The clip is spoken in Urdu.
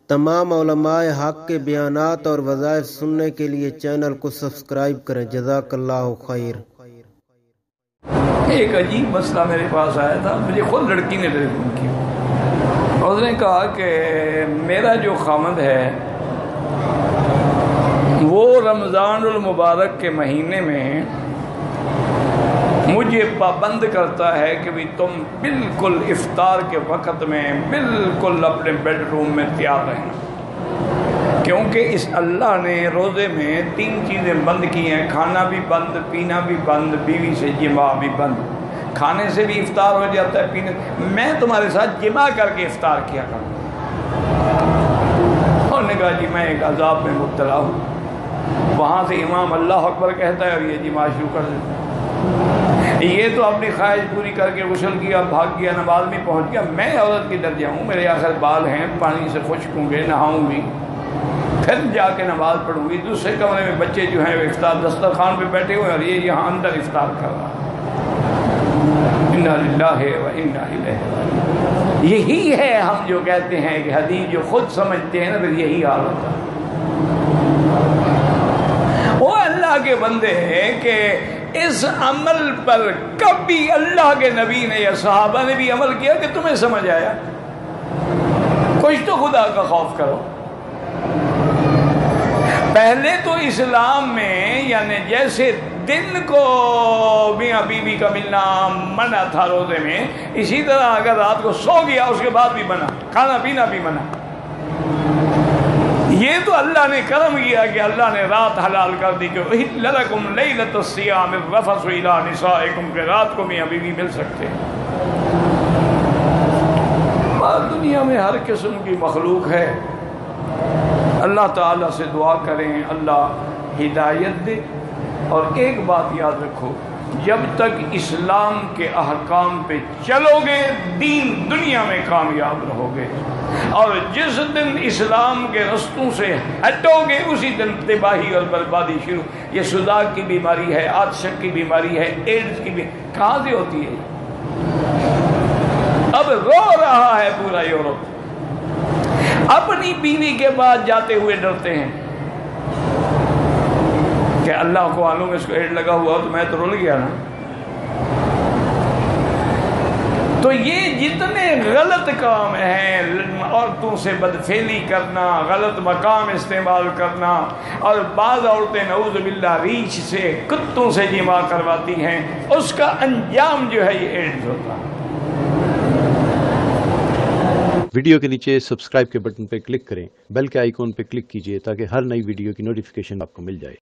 تمام علماء حق کے بیانات اور وظائف سننے کے لیے چینل کو سبسکرائب کریں۔ جزاک اللہ خیر۔ ایک عجیب مسئلہ میرے پاس آیا تھا، مجھے خود لڑکی نے ٹیلیفون کی۔ اس نے کہا کہ میرا جو خامد ہے وہ رمضان المبارک کے مہینے میں مجھے پابند کرتا ہے کہ بھی تم بالکل افطار کے وقت میں بالکل اپنے بیڈ روم میں تیار رہیں، کیونکہ اس اللہ نے روزے میں 3 چیزیں بند کی ہیں، کھانا بھی بند، پینا بھی بند، بیوی سے جماع بھی بند۔ کھانے سے بھی افطار ہو جاتا ہے، پینے میں تمہارے ساتھ جماع کر کے افطار کیا کروں۔ انہوں نے کہا جی میں ایک عذاب میں مبتلا ہوں۔ وہاں سے امام اللہ اکبر کہتا ہے اور یہ جماع شروع کر دیتا۔ یہ تو اپنی خواہش پوری کر کے غسل کیا، بھاگ گیا، نماز میں پہنچ گیا۔ میں عورت کی درجہ ہوں، میرے آخر بال ہیں، پانی سے خشک ہوں گے، نہاؤں گی، پھر جا کے نماز پڑھوں گی۔ دوسرے کمرے میں بچے جو ہیں وہ افطار دسترخوان پہ بیٹھے ہوئے اور یہ یہاں اندر افطار کر رہا ہے۔ انا للہ و انا الیہ راجعون۔ یہی ہے ہم جو کہتے ہیں کہ حدیث جو خود سمجھتے ہیں نا، پھر یہی حال ہوتا ہے۔ وہ اللہ کے بندے ہیں کہ اس عمل پر کبھی اللہ کے نبی نے یا صحابہ نے بھی عمل کیا کہ تمہیں سمجھ آیا؟ کچھ تو خدا کا خوف کرو۔ پہلے تو اسلام میں یعنی جیسے دن کو میاں بیوی کا ملنا منع تھا روزے میں، اسی طرح اگر رات کو سو گیا اس کے بعد بھی منع، کھانا پینا بھی منع۔ یہ تو اللہ نے کرم کیا کہ اللہ نے رات حلال کر دی کہ احل لکم لیلۃ الصیام الرفث الی نسائکم، کہ رات کو میاں بیوی مل سکتے ہیں۔ دنیا میں ہر قسم کی مخلوق ہے، اللہ تعالیٰ سے دعا کریں اللہ ہدایت دے۔ اور ایک بات یاد رکھو، جب تک اسلام کے احکام پہ چلو گے دین دنیا میں کامیاب رہو گے، اور جس دن اسلام کے رستوں سے ہٹو گے اسی دن تباہی اور بربادی شروع۔ یہ صداع کی بیماری ہے، آتشک کی بیماری ہے، ایڈز کی بیماری کہاں سے ہوتی ہے؟ اب رو رہا ہے پورا یورپ، اپنی بیوی کے بعد جاتے ہوئے ڈرتے ہیں کہ اللہ کو معلوم اس کو ایڈ لگا ہوا تو میں تو رول گیا نا۔ تو یہ جتنے غلط کام ہیں، عورتوں سے بدفعلی کرنا، غلط مقام استعمال کرنا، اور بعض عورتیں نعوذ باللہ ریچھ سے کتوں سے جماع کرواتی ہیں، اس کا انجام جو ہے یہ ایڈز ہوتا ہے۔ ویڈیو کے نیچے سبسکرائب کے بٹن پہ کلک کریں، بیل کے آئیکن پہ کلک کیجئے تاکہ ہر نئی ویڈیو کی نوٹیفیکیشن آپ کو مل جائے۔